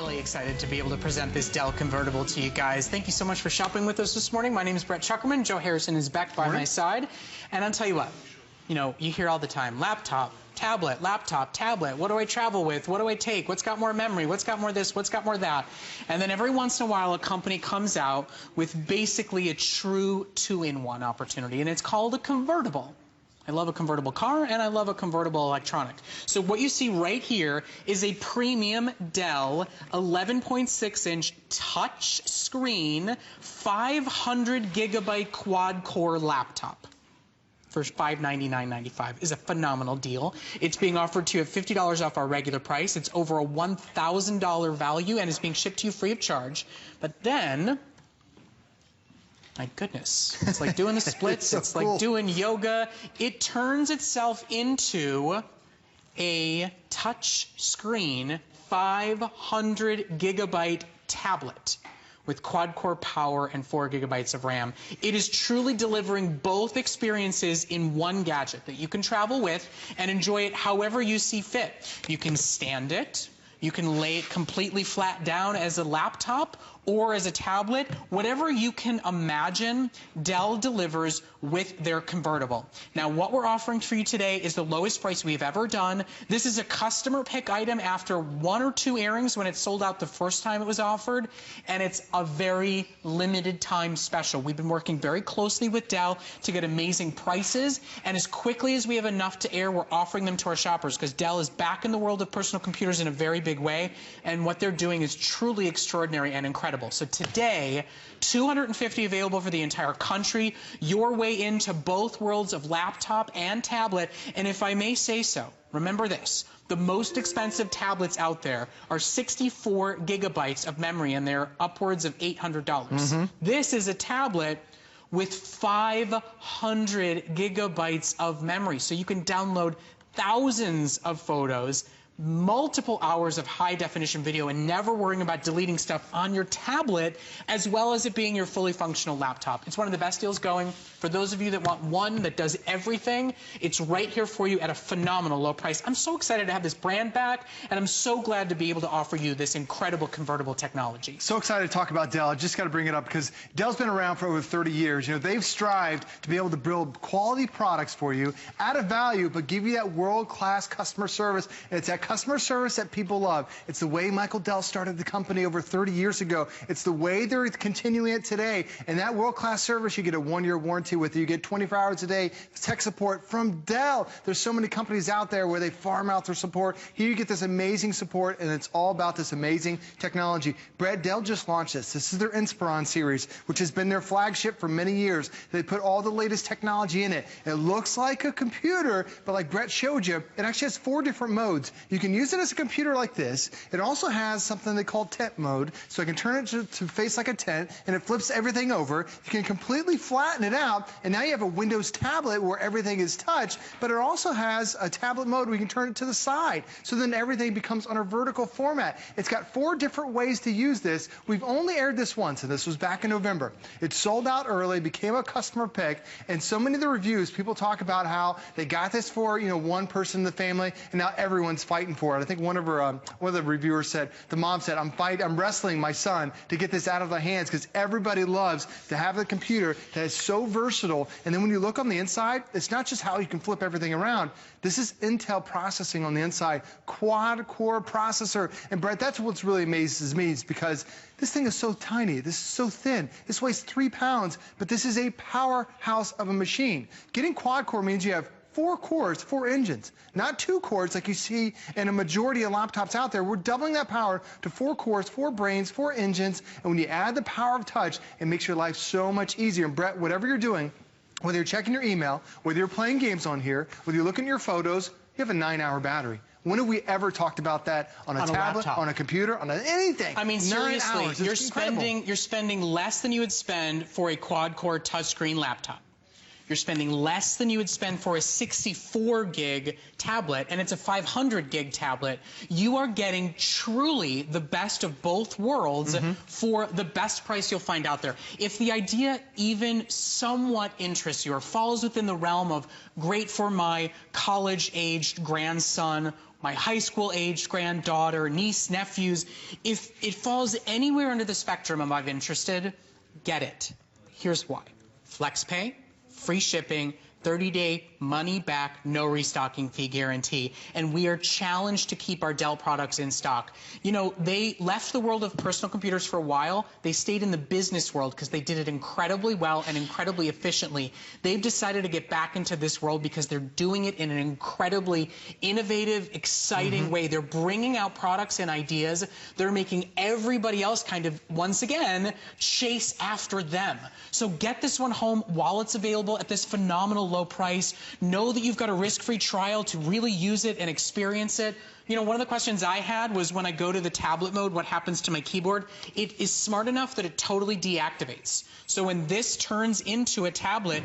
really excited to be able to present this Dell Convertible to you guys. Thank you so much for shopping with us this morning. My name is Brett Chuckerman. Joe Harrison is back by my side. And I'll tell you what, you know, you hear all the time, laptop, tablet, laptop, tablet. What do I travel with? What do I take? What's got more memory? What's got more this? What's got more that? And then every once in a while, a company comes out with basically a true two-in-one opportunity, and it's called a convertible. I love a convertible car, and I love a convertible electronic. So what you see right here is a premium Dell 11.6-inch touch screen 500 gigabyte quad-core laptop. For $599.95 is a phenomenal deal. It's being offered to you at $50 off our regular price. It's over a $1,000 value, and it's being shipped to you free of charge. But then, my goodness, it's like doing the splits. It's like doing yoga. It turns itself into a touch screen 500 gigabyte tablet with quad-core power and 4 gigabytes of RAM. It is truly delivering both experiences in one gadget that you can travel with and enjoy it however you see fit. You can stand it, you can lay it completely flat down as a laptop or as a tablet. Whatever you can imagine, Dell delivers with their convertible. Now, what we're offering for you today is the lowest price we've ever done. This is a customer pick item after 1 or 2 airings when it sold out the first time it was offered, and it's a very limited time special. We've been working very closely with Dell to get amazing prices, and as quickly as we have enough to air, we're offering them to our shoppers because Dell is back in the world of personal computers in a very big way, and what they're doing is truly extraordinary and incredible. So today, 250 available for the entire country, your way into both worlds of laptop and tablet. And if I may say so, remember this, the most expensive tablets out there are 64 gigabytes of memory, and they're upwards of $800. This is a tablet with 500 gigabytes of memory, so you can download thousands of photos, multiple hours of high-definition video, and never worrying about deleting stuff on your tablet, as well as it being your fully functional laptop. It's one of the best deals going. For those of you that want one that does everything, it's right here for you at a phenomenal low price. I'm so excited to have this brand back, and I'm so glad to be able to offer you this incredible convertible technology. So excited to talk about Dell. I just got to bring it up because Dell's been around for over 30 years. You know, they've strived to be able to build quality products for you at a value, but give you that world-class customer service. And it's that customer service that people love. It's the way Michael Dell started the company over 30 years ago. It's the way they're continuing it today. And that world-class service, you get a 1-year warranty with it. You get 24 hours a day tech support from Dell. There's so many companies out there where they farm out their support. Here you get this amazing support, and it's all about this amazing technology. Brett, Dell just launched this. This is their Inspiron series, which has been their flagship for many years. They put all the latest technology in it. It looks like a computer, but like Brett showed you, it actually has 4 different modes. You can use it as a computer like this. It also has something they call tent mode, so I can turn it to face like a tent, and it flips everything over. You can completely flatten it out, and now you have a Windows tablet where everything is touch, but it also has a tablet mode where you can turn it to the side, so then everything becomes on a vertical format. It's got 4 different ways to use this. We've only aired this once, and this was back in November. It sold out early, became a customer pick, and so many of the reviews, people talk about how they got this for, you know, one person in the family, and now everyone's fighting for it. I think one of the reviewers said, the mom said, I'm wrestling my son to get this out of their hands because everybody loves to have a computer that is so versatile. And then when you look on the inside, it's not just how you can flip everything around. This is Intel processing on the inside, quad-core processor. And Brett, that's what's really amazes me, is because this thing is so tiny. This is so thin. This weighs 3 pounds, but this is a powerhouse of a machine. Getting quad-core means you have 4 cores, 4 engines, not 2 cores like you see in a majority of laptops out there. We're doubling that power to 4 cores, 4 brains, 4 engines, and when you add the power of touch, it makes your life so much easier. And Brett, whatever you're doing, whether you're checking your email, whether you're playing games on here, whether you're looking at your photos, you have a 9-hour battery. When have we ever talked about that on a tablet, on a computer, on anything? I mean, seriously, you're spending less than you would spend for a quad-core touchscreen laptop. You're spending less than you would spend for a 64 gig tablet, and it's a 500 gig tablet. You are getting truly the best of both worlds for the best price you'll find out there. If the idea even somewhat interests you or falls within the realm of great for my college-aged grandson my high school aged granddaughter, niece, nephews. If it falls anywhere under the spectrum of I'm interested, get it. Here's why. FlexPay, free shipping, 30-day money-back, no restocking fee guarantee. And we are challenged to keep our Dell products in stock. You know, they left the world of personal computers for a while. They stayed in the business world because they did it incredibly well and incredibly efficiently. They've decided to get back into this world because they're doing it in an incredibly innovative, exciting way. They're bringing out products and ideas. They're making everybody else kind of, once again, chase after them. So get this one home while it's available at this phenomenal low price. Know that you've got a risk-free trial to really use it and experience it. You know, one of the questions I had was when I go to the tablet mode, what happens to my keyboard? It is smart enough that it totally deactivates. So when this turns into a tablet,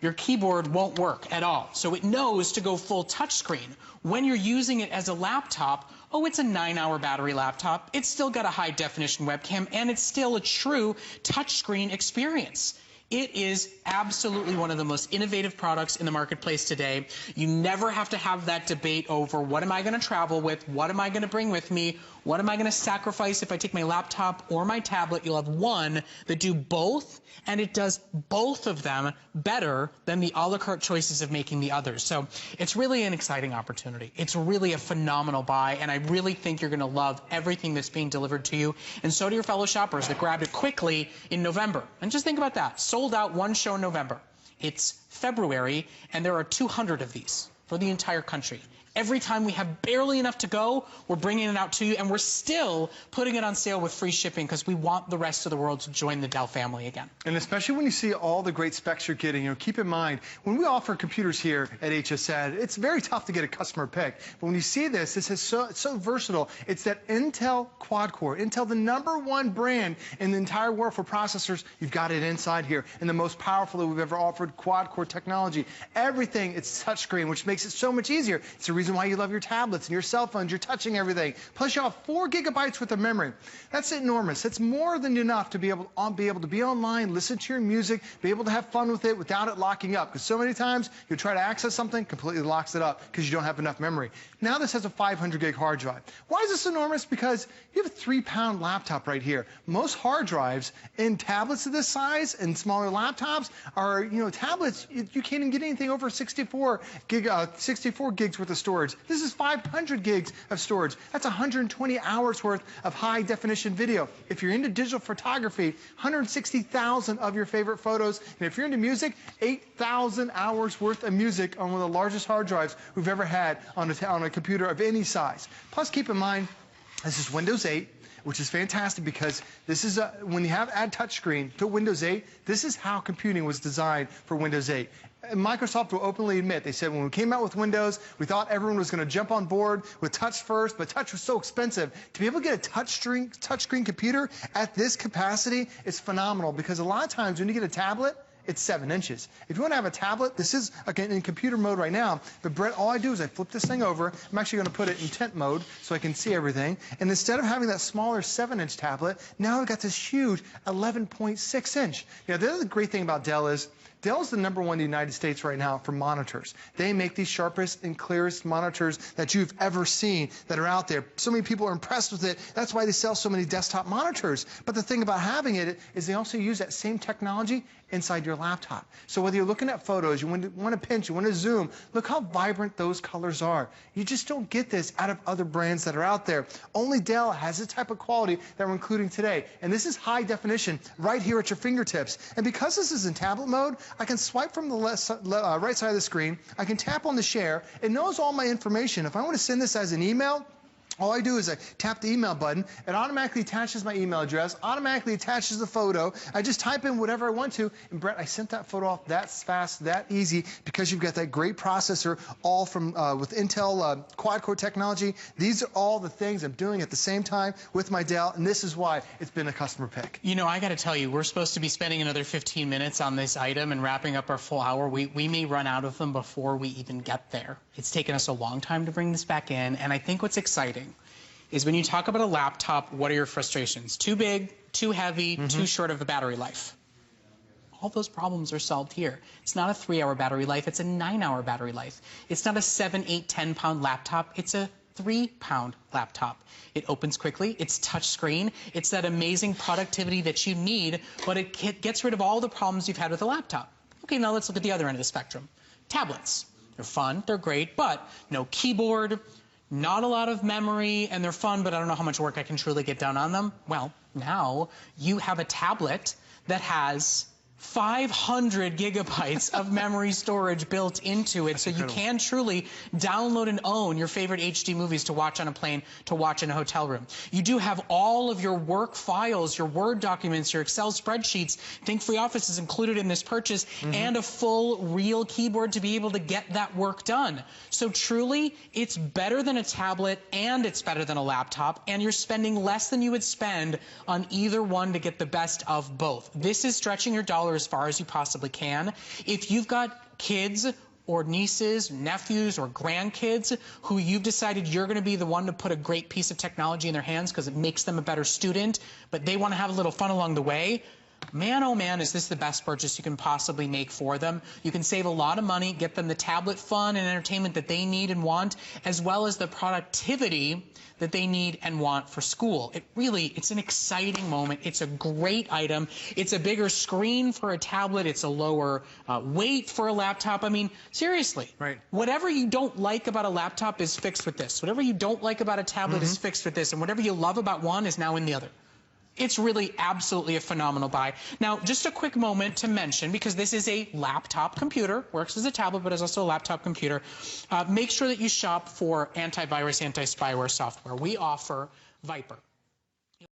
your keyboard won't work at all. So it knows to go full touchscreen. When you're using it as a laptop, oh, it's a 9-hour battery laptop. It's still got a high-definition webcam, and it's still a true touchscreen experience. It is absolutely one of the most innovative products in the marketplace today. You never have to have that debate over what am I going to travel with, what am I going to bring with me, what am I going to sacrifice if I take my laptop or my tablet. You'll have one that do both, and it does both of them better than the a la carte choices of making the others. So it's really an exciting opportunity. It's really a phenomenal buy, and I really think you're going to love everything that's being delivered to you, and so do your fellow shoppers that grabbed it quickly in November. And just think about that. Sold out one show in November. It's February, and there are 200 of these for the entire country. Every time we have barely enough to go, we're bringing it out to you, and we're still putting it on sale with free shipping because we want the rest of the world to join the Dell family again. And especially when you see all the great specs you're getting, you know, keep in mind, when we offer computers here at HSN, it's very tough to get a customer pick. But when you see this, this is so versatile. It's that Intel QuadCore. Intel, the #1 brand in the entire world for processors. You've got it inside here. And the most powerful that we've ever offered, QuadCore technology. Everything, it's touchscreen, which makes it so much easier. It's the reason why you love your tablets and your cell phones. You're touching everything. Plus, you have 4 gigabytes worth of memory. That's enormous. That's more than enough to be able to be online, listen to your music, be able to have fun with it without it locking up. Because so many times you try to access something, completely locks it up because you don't have enough memory. Now this has a 500 gig hard drive. Why is this enormous? Because you have a 3-pound laptop right here. Most hard drives in tablets of this size and smaller laptops are, you know, tablets. You can't even get anything over 64 gigs worth of storage. This is 500 gigs of storage. That's 120 hours worth of high definition video. If you're into digital photography, 160,000 of your favorite photos. And if you're into music, 8,000 hours worth of music on one of the largest hard drives we've ever had on a computer of any size. Plus, keep in mind, this is Windows 8. Which is fantastic because this is when you add touchscreen to Windows 8, this is how computing was designed for Windows 8. And Microsoft will openly admit, they said when we came out with Windows, we thought everyone was going to jump on board with touch first, but touch was so expensive. To be able to get a touchscreen computer at this capacity is phenomenal because a lot of times when you get a tablet, it's 7 inches. If you want to have a tablet, this is in computer mode right now, but Brett, all I do is I flip this thing over. I'm actually going to put it in tent mode so I can see everything. And instead of having that smaller 7-inch tablet, now I've got this huge 11.6 inch. Now, the other great thing about Dell is Dell's the #1 in the United States right now for monitors. They make the sharpest and clearest monitors that you've ever seen that are out there. So many people are impressed with it. That's why they sell so many desktop monitors. But the thing about having it is they also use that same technology inside your laptop. So whether you're looking at photos, you want to pinch, you want to zoom, look how vibrant those colors are. You just don't get this out of other brands that are out there. Only Dell has this type of quality that we're including today. And this is high definition right here at your fingertips. And because this is in tablet mode, I can swipe from the right side of the screen. I can tap on the share. It knows all my information. If I want to send this as an email, all I do is I tap the email button. It automatically attaches my email address, automatically attaches the photo. I just type in whatever I want to. And Brett, I sent that photo off that fast, that easy, because you've got that great processor all from with Intel QuadCore technology. These are all the things I'm doing at the same time with my Dell, and this is why it's been a customer pick. You know, I got to tell you, we're supposed to be spending another 15 minutes on this item and wrapping up our full hour. We may run out of them before we even get there. It's taken us a long time to bring this back in, and I think what's exciting is when you talk about a laptop, what are your frustrations? Too big, too heavy, too short of a battery life. All those problems are solved here. It's not a 3-hour battery life, it's a 9-hour battery life. It's not a 7, 8, 10-pound laptop, it's a 3-pound laptop. It opens quickly, it's touchscreen, it's that amazing productivity that you need, but it gets rid of all the problems you've had with a laptop. Okay, now let's look at the other end of the spectrum. Tablets. They're fun, they're great, but no keyboard, not a lot of memory, and they're fun, but I don't know how much work I can truly get done on them. Well, now you have a tablet that has 500 gigabytes of memory storage built into it, so you can truly download and own your favorite HD movies to watch on a plane, to watch in a hotel room. You do have all of your work files, your Word documents, your Excel spreadsheets. Think Free Office is included in this purchase, and a full real keyboard to be able to get that work done. So truly, it's better than a tablet and it's better than a laptop, and you're spending less than you would spend on either one to get the best of both. This is stretching your dollar as far as you possibly can. If you've got kids or nieces, nephews, or grandkids who you've decided you're going to be the one to put a great piece of technology in their hands because it makes them a better student, but they want to have a little fun along the way, man, oh man, is this the best purchase you can possibly make for them. You can save a lot of money, get them the tablet fun and entertainment that they need and want, as well as the productivity that they need and want for school. It's an exciting moment. It's a great item. It's a bigger screen for a tablet. It's a lower weight for a laptop. I mean, seriously, whatever you don't like about a laptop is fixed with this. Whatever you don't like about a tablet is fixed with this. And whatever you love about one is now in the other. It's really absolutely a phenomenal buy. Now, just a quick moment to mention, because this is a laptop computer, works as a tablet, but is also a laptop computer, make sure that you shop for antivirus, anti-spyware software. We offer Viper.